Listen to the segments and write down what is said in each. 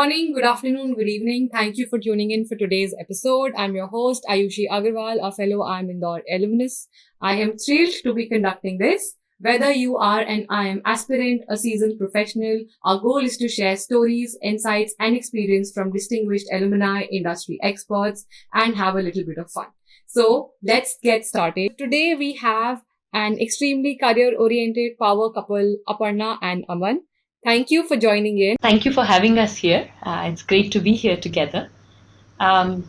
morning, good afternoon, good evening. Thank you for tuning in for today's episode. I'm your host, Ayushi Agarwal, a fellow IIM alumnus. I am thrilled to be conducting this. Whether you are an IIM aspirant, a seasoned professional, our goal is to share stories, insights, and experience from distinguished alumni, industry experts, and have a little bit of fun. So let's get started. Today we have an extremely career-oriented power couple, Aparna and Aman. Thank you for joining in. Thank you for having us here. It's great to be here together. I'm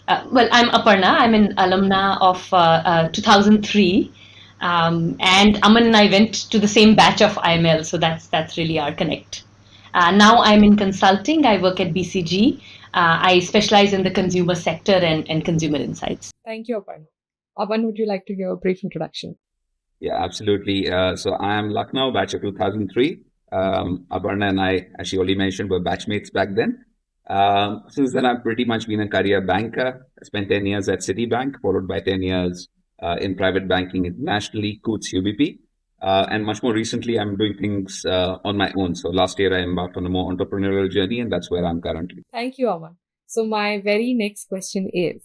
Aparna. I'm an alumna of 2003, and Aman and I went to the same batch of IML, so that's really our connect. Now I'm in consulting. I work at BCG. I specialize in the consumer sector and consumer insights. Thank you, Aparna. Aman, would you like to give a brief introduction? Yeah, absolutely. So I am Lucknow, batch of 2003. Aparna and I, as she already mentioned, were batchmates back then. Since then, I've pretty much been a career banker. I spent 10 years at Citibank, followed by 10 years in private banking internationally, Coutts UBP. And much more recently, I'm doing things on my own. So last year, I embarked on a more entrepreneurial journey, and that's where I'm currently. Thank you, Aman. So my very next question is,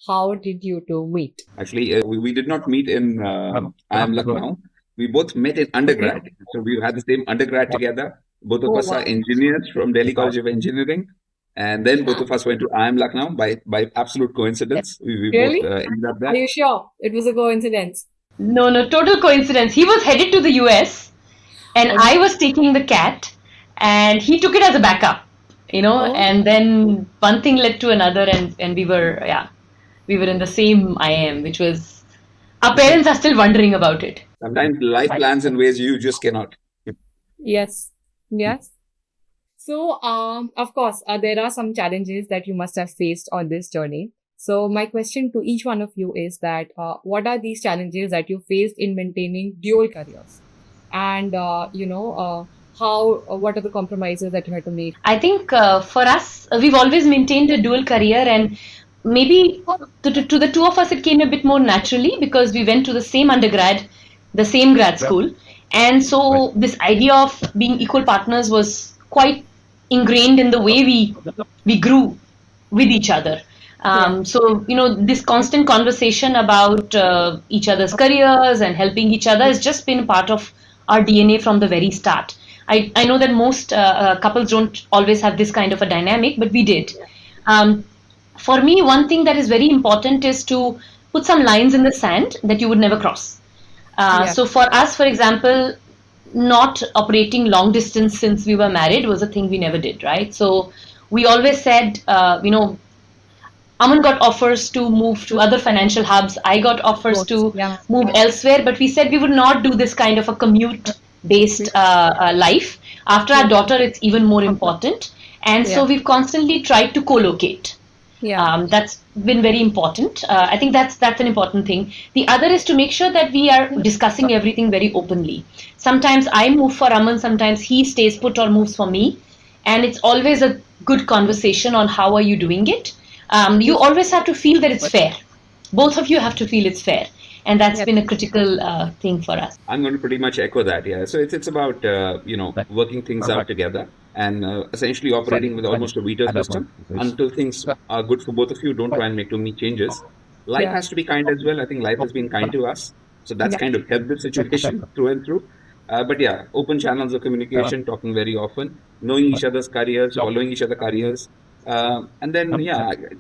how did you two meet? Actually, we did not meet in IIM Lucknow. We both met in undergrad. Okay. So we had the same undergrad together. Both of us are engineers from Delhi College of Engineering. And then both of us went to IIM Lucknow by absolute coincidence. We Really? both ended up there. Are you sure it was a coincidence? No, total coincidence. He was headed to the US and I was taking the CAT and he took it as a backup, and then one thing led to another and we were in the same IIM, which was, our parents are still wondering about it. Sometimes life plans in ways you just cannot. Yes. So, of course, there are some challenges that you must have faced on this journey. So my question to each one of you is that, what are these challenges that you faced in maintaining dual careers? And, what are the compromises that you had to make? I think for us, we've always maintained a dual career, and maybe to the two of us, it came a bit more naturally because we went to the same undergrad, the same grad school. And so this idea of being equal partners was quite ingrained in the way we grew with each other. So, this constant conversation about each other's careers and helping each other has just been part of our DNA from the very start. I know that most couples don't always have this kind of a dynamic, but we did. For me, one thing that is very important is to put some lines in the sand that you would never cross. So for us, for example, not operating long distance since we were married was a thing we never did, right? So we always said, Aman got offers to move to other financial hubs. I got offers to move elsewhere, but we said we would not do this kind of a commute-based life. After our daughter, it's even more important. And so we've constantly tried to co-locate. That's been very important. I think that's an important thing. The other is to make sure that we are discussing everything very openly. Sometimes I move for Aman, sometimes he stays put or moves for me. And it's always a good conversation on how are you doing it. You always have to feel that it's fair. Both of you have to feel it's fair. And that's been a critical thing for us. I'm going to pretty much echo that. Yeah. So it's about, working things out together and essentially operating with almost a veto system until things are good for both of you. Don't try and make too many changes. Life has to be kind as well. I think life has been kind to us. So that's kind of helped the situation through and through. But open channels of communication, talking very often, knowing each other's careers, following each other's careers. And then,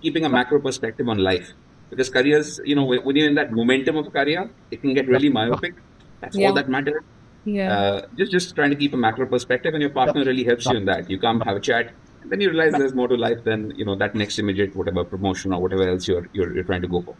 keeping a macro perspective on life. Because careers, when you're in that momentum of a career, it can get really myopic. That's all that matters. Just trying to keep a macro perspective, and your partner really helps you in that. You come, have a chat, and then you realize there's more to life than that next immediate whatever promotion or whatever else you're trying to go for.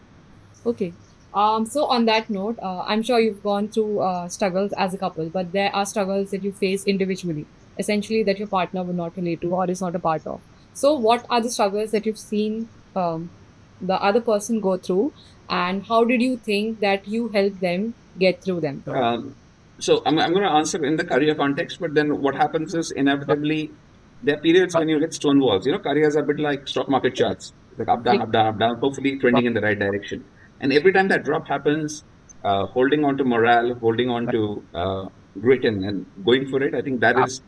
Okay. So on that note, I'm sure you've gone through struggles as a couple, but there are struggles that you face individually, essentially that your partner would not relate to or is not a part of. So what are the struggles that you've seen the other person go through, and how did you think that you helped them get through them? So I'm going to answer in the career context, but then what happens is inevitably there are periods when you hit stone walls. Careers are a bit like stock market charts, like up, down, hopefully trending in the right direction. And every time that drop happens, holding on to morale, holding on to grit and going for it, I think that is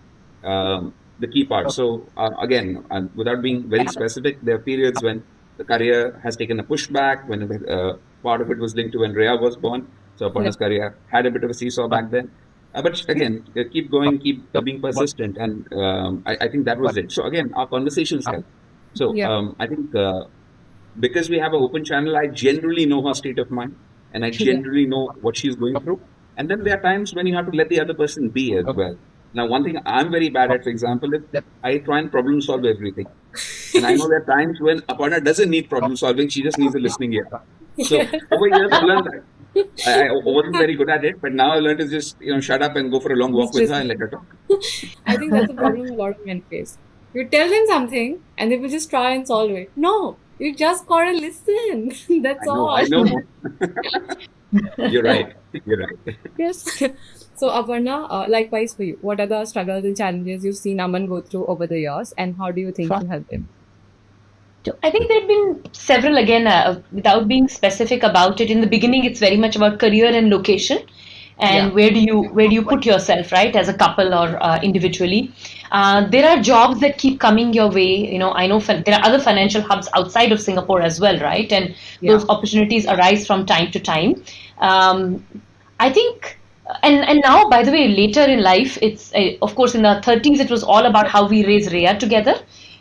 the key part. So again, without being very specific, there are periods when the career has taken a pushback, when part of it was linked to when Rhea was born. So Yeah. Aparna's career had a bit of a seesaw back then. But again, keep going, keep being persistent. And I think that was it. So again, our conversations help. So Yeah. I think because we have an open channel, I generally know her state of mind and I Yeah. generally know what she's going through. And then there are times when you have to let the other person be as well. Now, one thing I'm very bad at, for example, is I try and problem solve everything. And I know there are times when Aparna doesn't need problem solving, she just needs a listening ear. So Yeah. over years, I've learned that. I wasn't very good at it, but now I learned to just shut up and go for a long walk It's with her just, and let her talk. I think that's a problem a lot of men face. You tell them something and they will just try and solve it. No, you just gotta listen. That's I all. know. You're right. You're right. Yes. So, Aparna, likewise for you, what are the struggles and challenges you've seen Aman go through over the years, and how do you think you help him? So I think there have been several, again, without being specific about it. In the beginning, it's very much about career and location, Yeah. and where do you put yourself, right, as a couple or individually. There are jobs that keep coming your way. I know there are other financial hubs outside of Singapore as well, right? And Yeah. those opportunities arise from time to time. Um, I think, and now, by the way, later in life, it's of course in our 30s, it was all about how we raise Rhea together,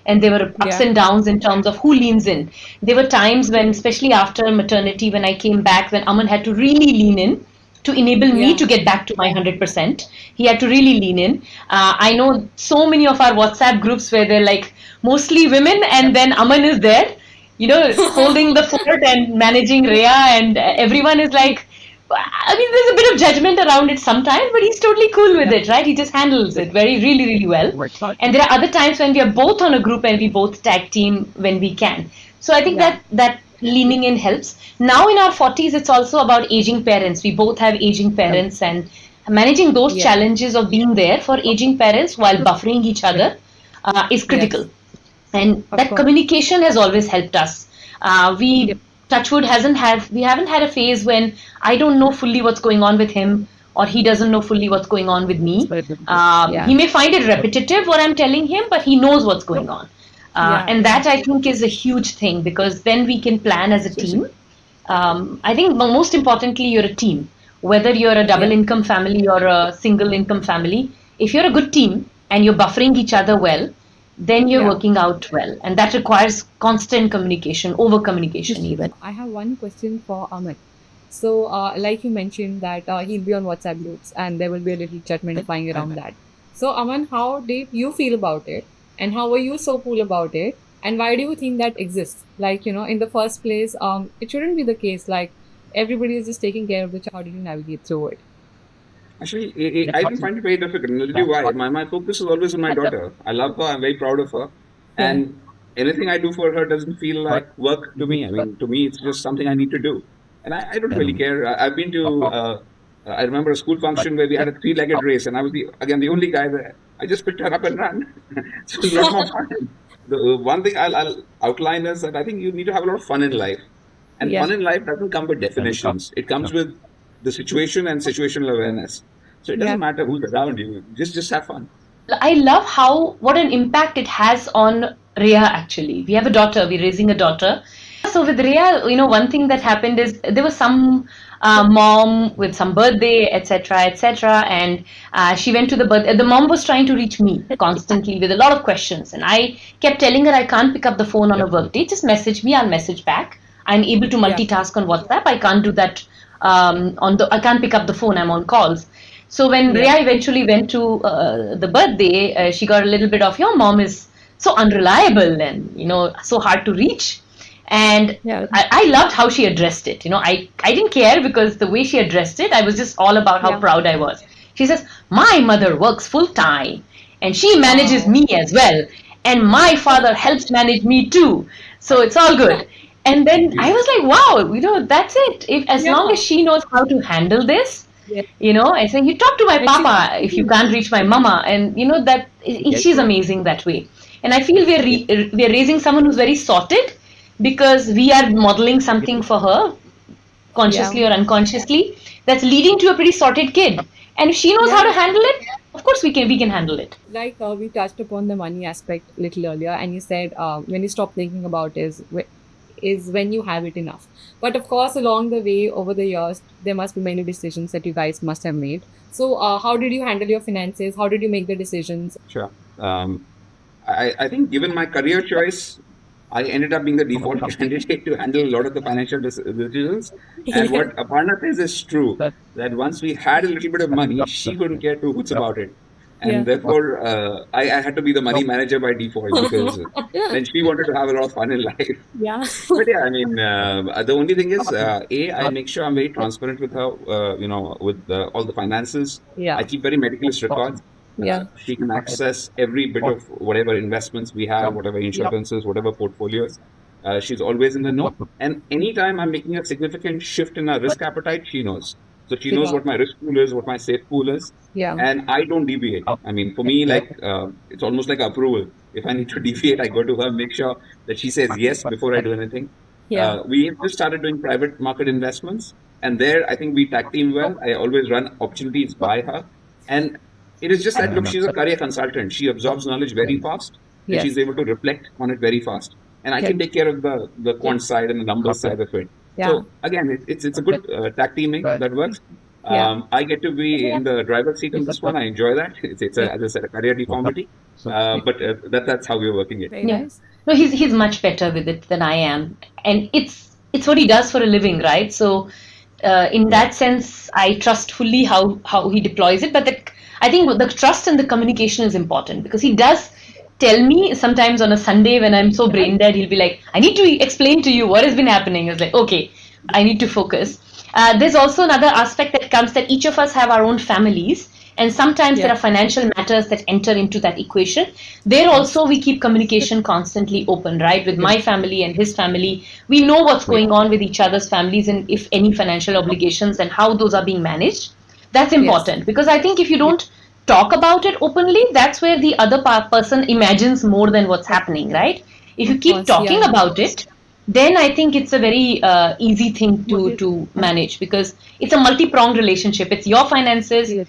and there were ups Yeah. and downs in terms of who leans in. There were times when, especially after maternity, when I came back, when Aman had to really lean in to enable me Yeah. to get back to my 100%. He had to really lean in. I know so many of our WhatsApp groups where they're like mostly women, and then Aman is there, holding the fort and managing Rhea, and everyone is like, I mean, there's a bit of judgment around it sometimes, but he's totally cool with it, right? He just handles it really, really well. And there are other times when we are both on a group and we both tag team when we can. So I think Yeah. that leaning in helps. Now in our 40s, it's also about aging parents. We both have aging parents, and managing those Yeah. challenges of being there for aging parents while buffering each other is Yes. critical. And Of that course. communication has always helped us. We Yep. Touchwood we haven't had a phase when I don't know fully what's going on with him, or he doesn't know fully what's going on with me. Yeah. He may find it repetitive what I'm telling him, but he knows what's going on. Yeah. And Yeah. that I think is a huge thing, because then we can plan as a team. I think most importantly, you're a team. Whether you're a double Yeah. income family or a single income family, if you're a good team and you're buffering each other well, then you're Yeah. working out well. And that requires constant communication, over communication, even. I have one question for Aman. So, like you mentioned that he'll be on WhatsApp groups and there will be a little judgment flying around that. So, Aman, how did you feel about it? And how were you so cool about it? And why do you think that exists? Like, in the first place, it shouldn't be the case. Like, everybody is just taking care of the child. How did you navigate through it? Actually, I don't find it very difficult. And I'll tell you why. My focus is always on my daughter. I love her. I'm very proud of her. Yeah. And anything I do for her doesn't feel like work to me. I mean, to me, it's just something I need to do. And I don't really care. I've been to, I remember a school function where we had a three-legged race, and I was again the only guy there. I just picked her up and ran. So it was a lot more fun. The one thing I'll outline is that I think you need to have a lot of fun in life. And Yeah. fun in life doesn't come with definitions. It comes with the situation and situational awareness. So it Yeah. doesn't matter who's around you. Just have fun. I love what an impact it has on Rhea, actually. We have a daughter, we're raising a daughter. So with Rhea, one thing that happened is there was some mom with some birthday, etc., etc., and she went to the birthday. The mom was trying to reach me constantly with a lot of questions, and I kept telling her I can't pick up the phone on a work day. Just message me, I'll message back. I'm able to Yeah. multitask on WhatsApp. I can't do that I can't pick up the phone. I'm on calls. So when Yeah. Rhea eventually went to the birthday, she got a little bit of, your mom is so unreliable and, so hard to reach. And Yeah. I loved how she addressed it. I didn't care, because the way she addressed it, I was just all about how Yeah. proud I was. She says, my mother works full time and she manages Wow. me as well. And my father helps manage me too. So it's all good. And then I was like, wow, that's it. If as long Yeah. as she knows how to handle this, Yeah. I say, you talk to my Like she's papa if you can't reach my mama. And that she's amazing that way. And I feel we're raising someone who's very sorted, because we are modeling something for her, yeah. consciously or unconsciously, that's leading to a pretty sorted kid. And if she knows how Yeah. to handle it, of course we can handle it. Like we touched upon the money aspect a little earlier, and you said when you stop thinking about is when you have it enough. But of course, along the way, over the years, there must be many decisions that you guys must have made. So, how did you handle your finances? How did you make the decisions? Sure. Um, I think given my career choice, I ended up being the default candidate to handle a lot of the financial decisions. And Yeah, what Aparna says is true, that once we had a little bit of money, she couldn't care two hoots about it. yeah, And therefore, I had to be the money manager by default because then she wanted to have a lot of fun in life. yeah, But yeah, I mean, the only thing is, I make sure I'm very transparent with her, with all the finances. I yeah, keep very meticulous records. yeah, She can access every bit of whatever investments we have, whatever insurances, whatever portfolios. She's always in the know. And anytime I'm making a significant shift in our risk appetite, she knows. So she knows yeah, what my risk pool is, what my safe pool is, yeah, and I don't deviate. I mean, for me, like it's almost like approval. If I need to deviate, I go to her, make sure that she says yes before I do anything. yeah. We just started doing private market investments, and there I think we tag team well. I always run opportunities by her, and it is just that look, she's a career consultant. She absorbs knowledge very fast, and she's Yes, able to reflect on it very fast. And I yes, can take care of the quant side and the numbers side of it. yeah, So again, it's a good tag teaming that works. yeah. I get to be in the driver's seat in this one. I enjoy that. It's Yeah. as I said, a career deformity. But that's how we're working it. Very Yeah. nice. No, he's much better with it than I am, and it's what he does for a living, right? So, in that sense, I trust fully how he deploys it. But I think the trust and the communication is important because he does tell me sometimes on a Sunday when I'm so brain dead, he'll be like, "I need to explain to you what has been happening." It's like, okay, I need to focus. There's also another aspect that comes that each of us have our own families, and sometimes there Yeah. are financial matters that enter into that equation. There Yes. also we keep communication constantly open, right? With my family and his family, we know what's going on with each other's families and if any financial obligations and how those are being managed. That's Yes. important because I think if you Yeah. don't talk about it openly, that's where the other person imagines more than what's Of happening, right? If you keep course. talking Yeah. about it, then I think it's a very easy thing to manage because it's a multi-pronged relationship. It's your finances, Yes.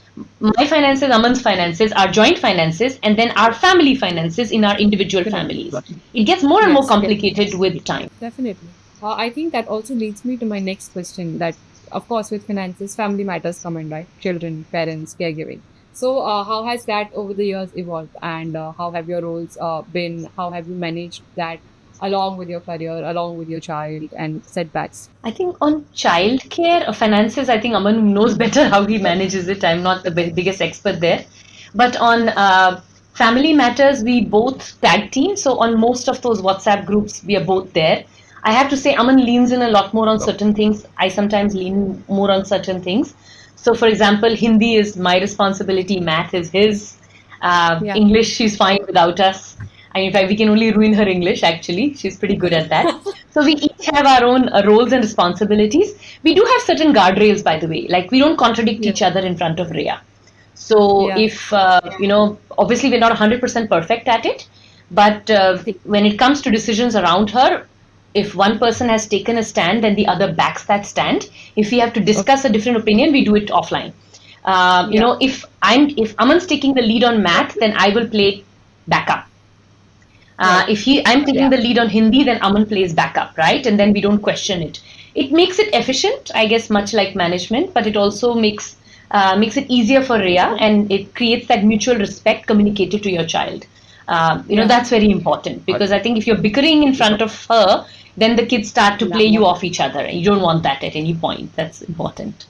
my finances, Aman's finances, our joint finances, and then our family finances in our individual Correct. families. It gets more and more Yes. complicated with time. Definitely. I think that also leads me to my next question. That, of course, with finances, family matters come in, right? Children, parents, caregiving. So, how has that over the years evolved, and how have your roles been? How have you managed that along with your career, along with your child, and setbacks? I think on childcare, finances, I think Aman knows better how he manages it. I'm not the biggest expert there. But on family matters, we both tag team. So on most of those WhatsApp groups, we are both there. I have to say, Aman leans in a lot more on certain things. I sometimes lean more on certain things. So, for example, Hindi is my responsibility, math is his. Yeah. English, she's fine without us. And in fact, we can only ruin her English, actually. She's pretty good at that. So we each have our own roles and responsibilities. We do have certain guardrails, by the way. Like we don't contradict Yeah. each other in front of Rhea. So Yeah. if, obviously we're not 100% perfect at it, but when it comes to decisions around her, if one person has taken a stand, then the other backs that stand. If we have to Okay. discuss a different opinion, we do it offline. Yeah. If Aman's taking the lead on math, then I will play backup. Right. If I'm taking the lead on Hindi, then Aman plays backup, right? And then we don't question it. It makes it efficient, I guess, much like management, but it also makes it easier for Rhea, and it creates that mutual respect communicated to your child. Yeah. That's very important because I think if you're bickering in front of her, then the kids start to play you off each other, and you don't want that at any point. That's important.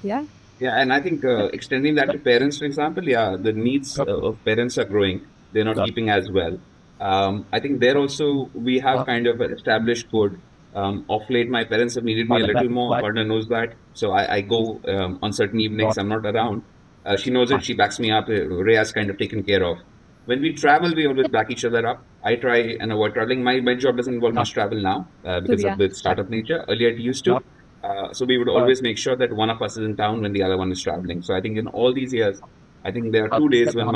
Yeah. Yeah, and I think extending that to parents, for example, yeah, the needs of parents are growing. They're not keeping as well. I think there also we have kind of an established code. Of late, my parents have needed me a little more. Partner knows that, so I go on certain evenings. I'm not around. She knows it. She backs me up. Rhea's kind of taken care of. When we travel, we always back each other up. I try and avoid traveling. My job doesn't involve much travel now because of Yeah. the startup nature. Earlier, it used to. So we would always make sure that one of us is in town when the other one is traveling. So I think in all these years, I think there are 2 days when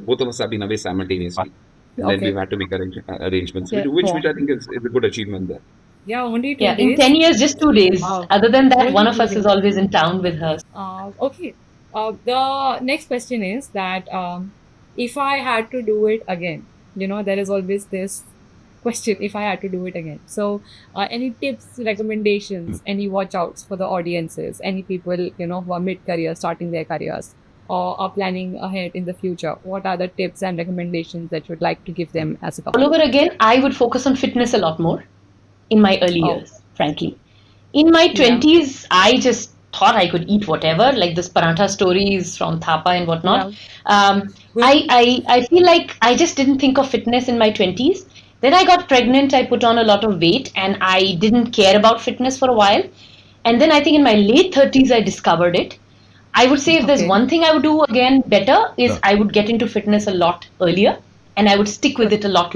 both of us have been away simultaneously, and then Okay. we've had to make arrangements, Yeah. which I think is a good achievement there. Yeah. Only two Yeah, in days. 10 years, just 2 days. Wow. Other than that, one Only of two us is days. always in town with her. Okay. The next question is that if I had to do it again, there is always this question, if I had to do it again. So, any tips, recommendations, any watch outs for the audiences, any people, who are mid career, starting their careers, or are planning ahead in the future? What are the tips and recommendations that you'd like to give them as a All couple? over again, I would focus on fitness a lot more in my early Oh, years, frankly. In my yeah, 20s, I just thought I could eat whatever, like this paratha stories from Thapa and whatnot. yeah, I feel like I just didn't think of fitness in my 20s. Then I got pregnant, I put on a lot of weight, and I didn't care about fitness for a while. And then I think in my late 30s, I discovered it. I would say if there's okay, one thing I would do again better is I would get into fitness a lot earlier and I would stick with correct, it a lot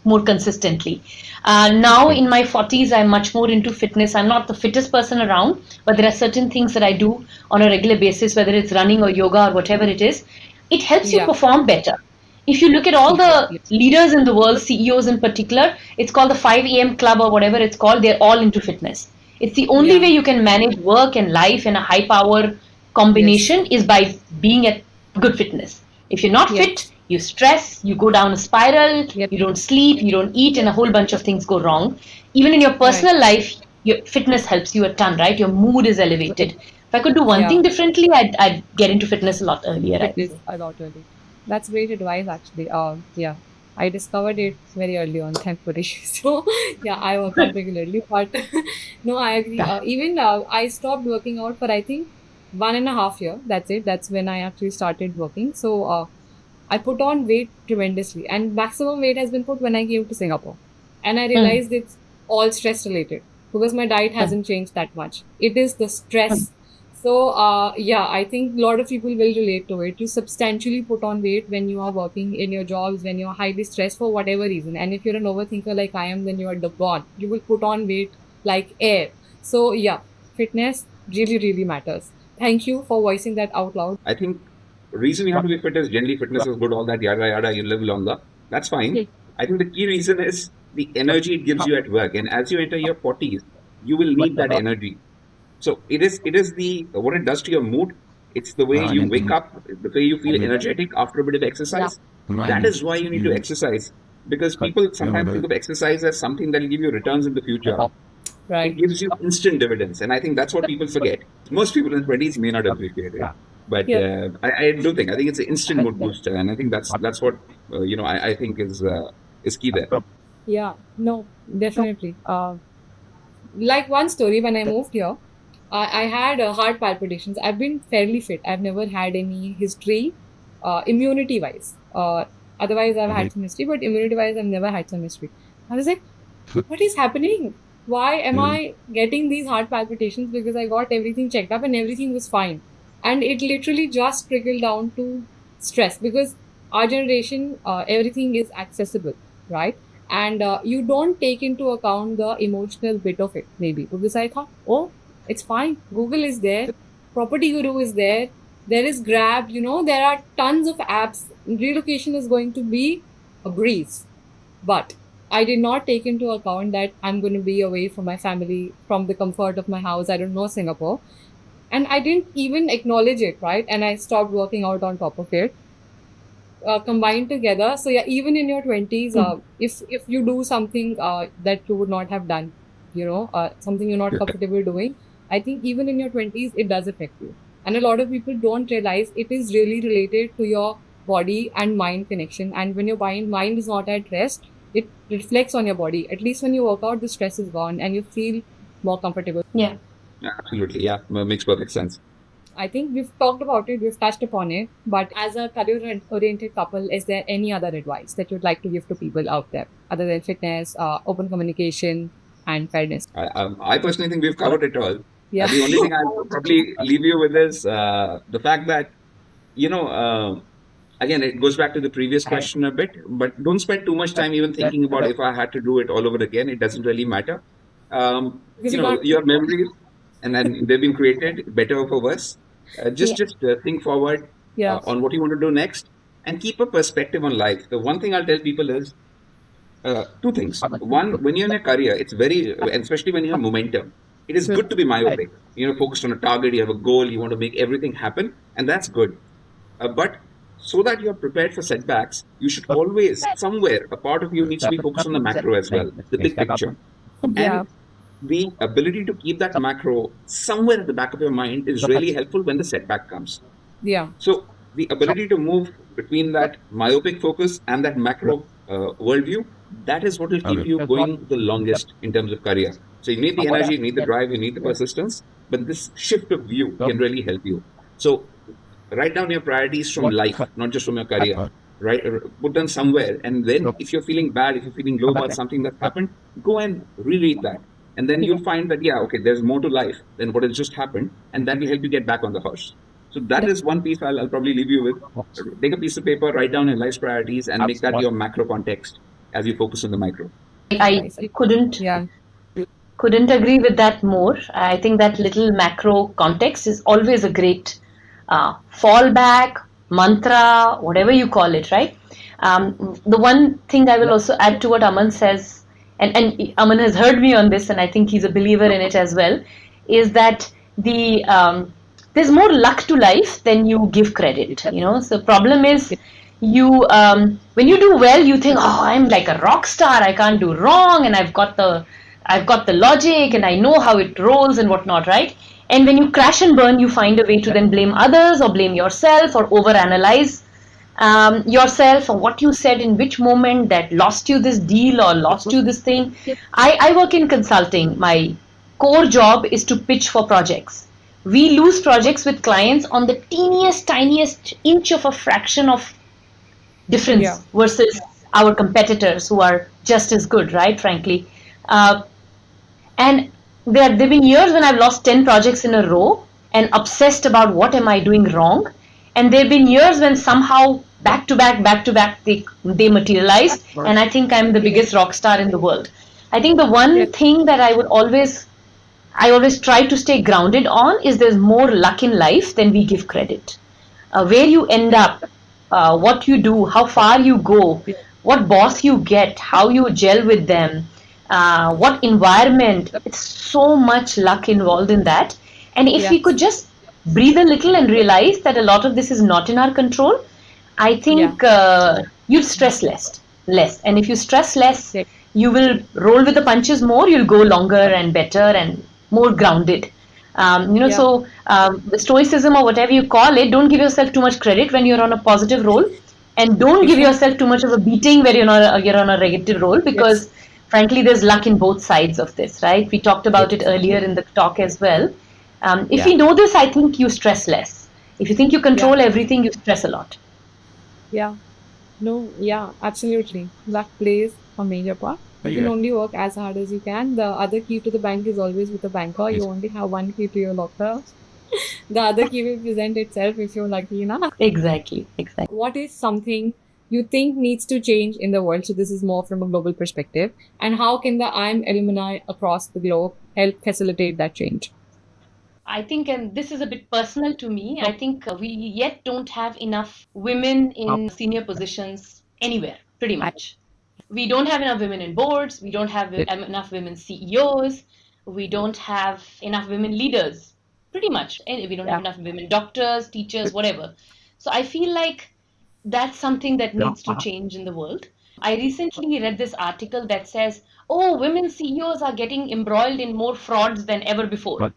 more consistently. Now in my 40s, I'm much more into fitness. I'm not the fittest person around, but there are certain things that I do on a regular basis, whether it's running or yoga or whatever it is. It helps you yeah, perform better. If you look at all the exactly, leaders in the world, CEOs in particular, it's called the 5 a.m. club or whatever it's called, they're all into fitness. It's the only yeah, way you can manage work and life in a high power yes, combination is by being at good fitness. If you're not fit, yes, you stress, you go down a spiral, yep, you don't sleep, you don't eat, and a whole bunch of things go wrong. Even in your right. personal life, your fitness helps you a ton, right? Your mood is elevated. If I could do one Yeah, thing differently, I'd get into fitness a lot earlier, I'd fitness say. a lot early. That's great advice, actually. Yeah, I discovered it very early on, thankfully. So, yeah, I work out regularly. But no, I agree. Yeah. Even I stopped working out for I think 1.5 year. That's it. That's when I actually started working. So, I put on weight tremendously, and maximum weight has been put when I came to Singapore, and I Mm, realized it's all stress related because my diet mm, hasn't changed that much. It is the mm. stress. So, yeah, I think a lot of people will relate to it. You substantially put on weight when you are working in your jobs, when you're highly stressed for whatever reason. And if you're an overthinker like I am, then you are gone. You will put on weight like air. So, yeah, fitness really, really matters. Thank you for voicing that out loud. I think reason you have to be fit is generally fitness is good, all that yada yada, you live longer. That's fine. I think the key reason is the energy it gives you at work. And as you enter your 40s, you will need that energy. So it is the what it does to your mood. It's the way you wake up, the way you feel energetic after a bit of Yeah, exercise. That is why you need to exercise. Because people sometimes think of exercise as something that will give you returns in the future. It right. gives you instant dividends. And I think that's what people forget. Most people in 20s may not appreciate it. But Yeah. I do think, I think it's an instant mood booster. And I think that's what, I think is key there. Yeah, no, definitely. Like one story when I moved here, I had heart palpitations. I've been fairly fit. I've never had any history, immunity wise. Otherwise, I've had some history, but immunity wise, I've never had some history. I was like, what is happening? Why am I getting these heart palpitations? Because I got everything checked up and everything was fine. And it literally just trickled down to stress because our generation, everything is accessible, right? And you don't take into account the emotional bit of it, maybe. Because I thought, oh, it's fine. Google is there, Property Guru is there, there is Grab, there are tons of apps. Relocation is going to be a breeze. But I did not take into account that I'm going to be away from my family, from the comfort of my house. I don't know Singapore. And I didn't even acknowledge it, right? And I stopped working out on top of it. Combined together. So yeah, even in your 20s, if you do something that you would not have done, something you're not comfortable doing, I think even in your 20s, it does affect you. And a lot of people don't realize it is really related to your body and mind connection. And when your mind is not at rest, it reflects on your body. At least when you work out, the stress is gone and you feel more comfortable. Yeah. Yeah, absolutely. Yeah, makes perfect sense. I think we've talked about it, we've touched upon it, but as a career oriented couple, is there any other advice that you'd like to give to people out there other than fitness, open communication, and fairness? I personally think we've covered it all. Yeah. The only thing I'll probably leave you with is the fact that, you know, again, it goes back to the previous question a bit, but don't spend too much time even thinking about if I had to do it all over again. It doesn't really matter. Because you can't. Your memories, and then they've been created, better or for worse. Yeah. Just think forward Yeah. on what you want to do next and keep a perspective on life. The one thing I'll tell people is two things. One, when you're in a career, it's very, and especially when you have momentum. It is good to be myopic, focused on a target, you have a goal, you want to make everything happen, and that's good. But so that you're prepared for setbacks, you should always, somewhere, a part of you needs to be focused on the macro as well, the big picture. Yeah. And the ability to keep that macro somewhere at the back of your mind is really helpful when the setback comes. Yeah. So the ability to move between that myopic focus and that macro worldview, that is what will keep you going the longest in terms of career. So you need the energy, you need the drive, you need the persistence, but this shift of view can really help you. So write down your priorities from life, not just from your career. Right, put them somewhere, and then if you're feeling bad, if you're feeling low about something that happened, go and reread that, and then you'll find that okay, there's more to life than what has just happened, and that will help you get back on the horse. So that is one piece I'll probably leave you with. Take a piece of paper, write down your life's priorities, and make that your macro context as you focus on the micro. I couldn't agree with that more. I think that little macro context is always a great fallback, mantra, whatever you call it, right? The one thing I will also add to what Aman says, and Aman has heard me on this, and I think he's a believer in it as well, is that there's more luck to life than you give credit. So problem is, you when you do well, you think, oh, I'm like a rock star, I can't do wrong, and I've got the logic, and I know how it rolls and whatnot, right? And when you crash and burn, you find a way to then blame others or blame yourself or overanalyze yourself or what you said in which moment that lost you this deal or lost you this thing. I work in consulting. My core job is to pitch for projects. We lose projects with clients on the teeniest, tiniest inch of a fraction of difference versus our competitors who are just as good, right? Frankly. And there have been years when I've lost 10 projects in a row and obsessed about what am I doing wrong. And there have been years when somehow back to back, they materialized. And I think I'm the biggest rock star in the world. I think the one thing that I always try to stay grounded on is there's more luck in life than we give credit. Where you end up, what you do, how far you go, what boss you get, how you gel with them, what environment. It's so much luck involved in that. And if we could just breathe a little and realize that a lot of this is not in our control, I think you'll stress less. And if you stress less, you will roll with the punches more, you'll go longer and better and more grounded. So the stoicism or whatever you call it, don't give yourself too much credit when you're on a positive roll, and don't give yourself too much of a beating where you're on a negative roll, because frankly, there's luck in both sides of this, right? We talked about it earlier in the talk as well. If we know this, I think you stress less. If you think you control everything, you stress a lot. Yeah. No, yeah, absolutely. Luck plays a major part. You can only work as hard as you can. The other key to the bank is always with the banker. You only have one key to your locker. The other key will present itself if you're lucky enough. Exactly. What is something you think needs to change in the world? So this is more from a global perspective. And how can the IIM alumni across the globe help facilitate that change? I think, and this is a bit personal to me, I think we yet don't have enough women in senior positions anywhere, pretty much. We don't have enough women in boards, we don't have enough women CEOs, we don't have enough women leaders, pretty much. And we don't have enough women doctors, teachers, whatever. So I feel like that's something that needs to change in the world. I recently read this article that says, oh, women CEOs are getting embroiled in more frauds than ever before.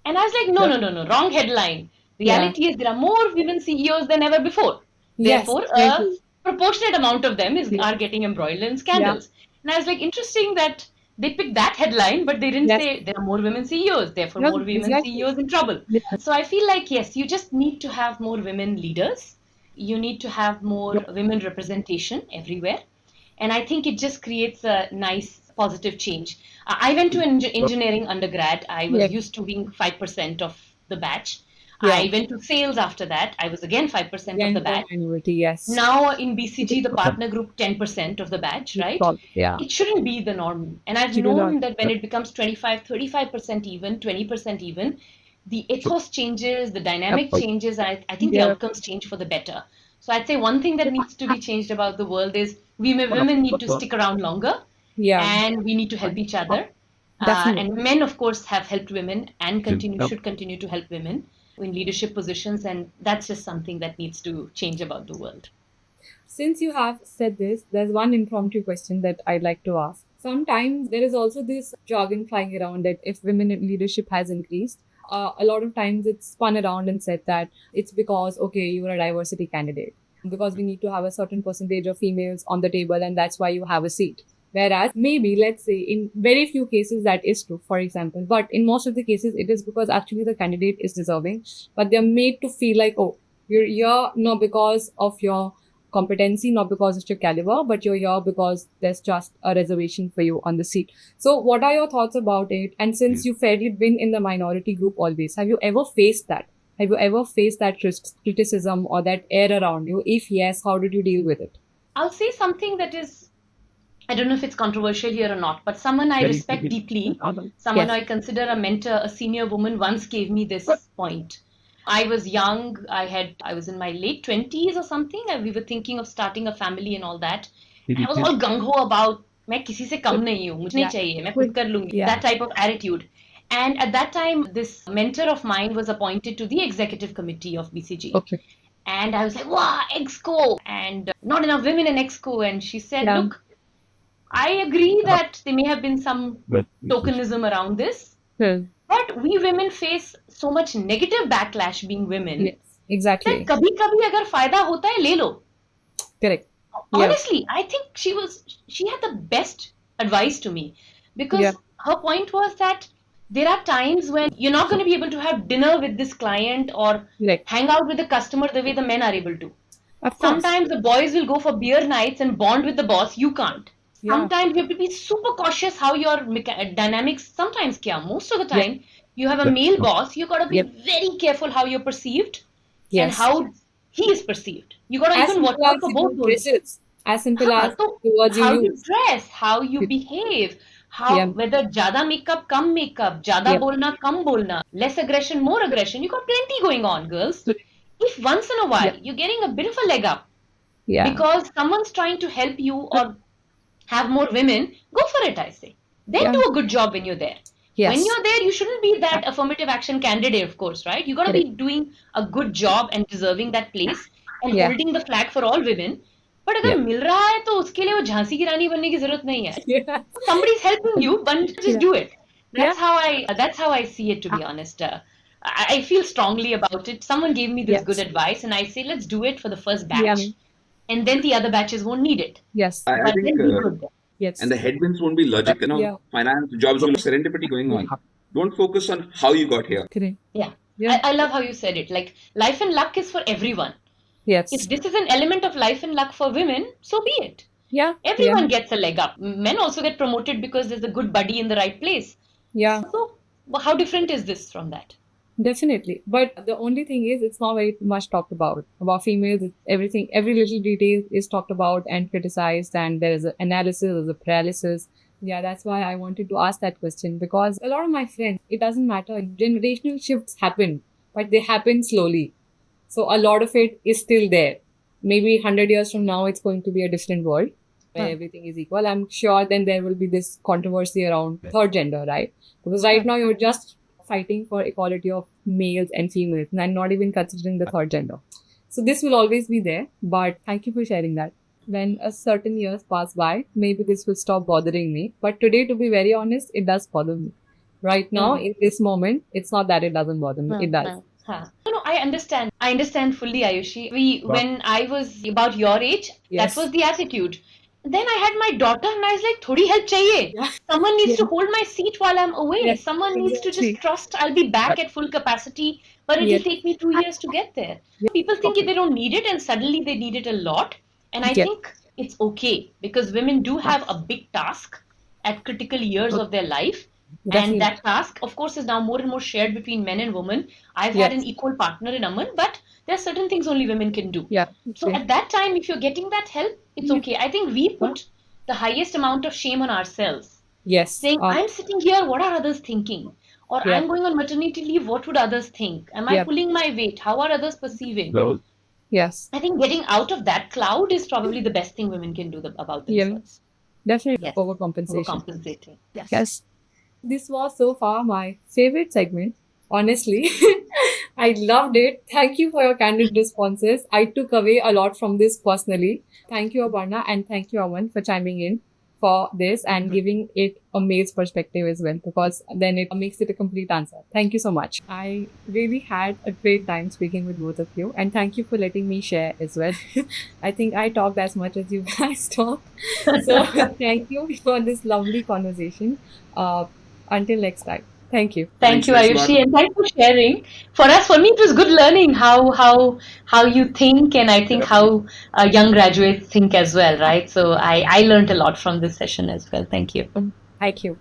And I was like, no, wrong headline. Reality is there are more women CEOs than ever before. Therefore, a proportionate amount of them are getting embroiled in scandals. And I was like, interesting that they picked that headline, but they didn't say there are more women CEOs, therefore more women CEOs in trouble. So I feel like, yes, you just need to have more women leaders. You need to have more women representation everywhere. And I think it just creates a nice positive change. I went to engineering undergrad. I was used to being 5% of the batch. I went to sales after that. I was again 5% of the batch. Now in BCG, the partner group, 10% of the batch, right? It shouldn't be the norm. And I've known that when it becomes 25, 35% even, 20% even, the ethos changes, the dynamic changes, and I think the outcomes change for the better. So I'd say one thing that needs to be changed about the world is women need to stick around longer, and we need to help each other. Definitely. And men, of course, have helped women and should continue to help women in leadership positions. And that's just something that needs to change about the world. Since you have said this, there's one impromptu question that I'd like to ask. Sometimes there is also this jargon flying around that if women in leadership has increased, a lot of times it's spun around and said that it's because, okay, you're a diversity candidate, because we need to have a certain percentage of females on the table and that's why you have a seat. Whereas maybe, let's say, in very few cases that is true, for example, but in most of the cases it is because actually the candidate is deserving, but they're made to feel like, oh, you're here not because of your competency, not because of your caliber, but you're here because there's just a reservation for you on the seat. So what are your thoughts about it? And since you've fairly been in the minority group always, have you ever faced that? Have you ever faced that criticism or that air around you? If yes, how did you deal with it? I'll say something that is, I don't know if it's controversial here or not, but someone I respect deeply, someone I consider a mentor, a senior woman, once gave me this point. I was young. I was in my late 20s or something, and we were thinking of starting a family and all that. And I was all gung ho about, मैं किसी से कम नहीं हूँ, मुझे नहीं चाहिए, मैं खुद कर लूंगी. That type of attitude. And at that time, this mentor of mine was appointed to the executive committee of BCG. Okay. And I was like, wow, Exco, and not enough women in Exco. And she said, look, I agree that there may have been some tokenism around this, but we women face so much negative backlash being women. Yes, exactly. That कभी-कभी अगर फायदा होता है ले लो. Correct. Honestly, I think she had the best advice to me, because her point was that there are times when you're not going to be able to have dinner with this client or hang out with the customer the way the men are able to. Sometimes the boys will go for beer nights and bond with the boss. You can't. Sometimes you have to be super cautious how your dynamics, sometimes most of the time, you have a male boss, you got to be very careful how you're perceived and how he is perceived. You got to even watch out for both those. As simple as towards how you dress, how you behave, how whether jada makeup, kam makeup, jada bolna, kam bolna, less aggression, more aggression. You got plenty going on, girls. If once in a while you're getting a bit of a leg up because someone's trying to help you or have more women, go for it, I say. Then do a good job when you're there. When you're there, you shouldn't be that affirmative action candidate, of course, right? You got to be doing a good job and deserving that place and holding the flag for all women. But अगर मिल रहा है तो उसके लिए वो झांसी की रानी बनने की जरूरत नहीं है. Somebody's helping you, but just do it. That's how I see it, to be honest. I feel strongly about it. Someone gave me this good advice, and I say let's do it for the first batch, and then the other batches won't need it. Yes, I think. And the headwinds won't be logic. Finance jobs will have serendipity going on. Don't focus on how you got here. I love how you said it. Like, life and luck is for everyone. Yes. If this is an element of life and luck for women, so be it. Everyone gets a leg up. Men also get promoted because there's a good buddy in the right place. So how different is this from that? Definitely. But the only thing is, it's not very much talked about. About females, everything, every little detail is talked about and criticized, and there is an analysis, there's a paralysis. Yeah, that's why I wanted to ask that question, because a lot of my friends, it doesn't matter. Generational shifts happen, but they happen slowly. So a lot of it is still there. Maybe 100 years from now, it's going to be a different world where everything is equal. I'm sure then there will be this controversy around third gender, right? Because right now you're just fighting for equality of males and females and not even considering the third gender. So this will always be there, but thank you for sharing that. When a certain years pass by, maybe this will stop bothering me. But today, to be very honest, it does bother me. Right now, in this moment, it's not that it doesn't bother me. It does. No, I understand. I understand fully, Ayushi. When I was about your age, that was the attitude. Then I had my daughter and I was like, thodi help chahiye. Someone needs to hold my seat while I'm away. Someone needs to just trust I'll be back at full capacity, but it'll take me 2 years to get there. People think they don't need it and suddenly they need it a lot. And I think it's okay, because women do have a big task at critical years of their life. And that task, of course, is now more and more shared between men and women. I've had an equal partner in Aman, but there are certain things only women can do. So at that time, if you're getting that help, it's okay. I think we put the highest amount of shame on ourselves. Saying, I'm sitting here, what are others thinking? Or I'm going on maternity leave, what would others think? Am I pulling my weight? How are others perceiving? I think getting out of that cloud is probably the best thing women can do about themselves. Definitely. Overcompensation. Overcompensating. Yes. This was so far my favorite segment, honestly. I loved it. Thank you for your candid responses. I took away a lot from this personally. Thank you, Aparna, and thank you, Aman, for chiming in for this and giving it a male's perspective as well, because then it makes it a complete answer. Thank you so much. I really had a great time speaking with both of you, and thank you for letting me share as well. I think I talked as much as you guys talked. So thank you for this lovely conversation. Until next time. Thank you. Thank you, Thanks a lot. Ayushi, and thanks for sharing. For me, it was good learning how you think, and I think how young graduates think as well, right? So I learned a lot from this session as well. Thank you. Thank you.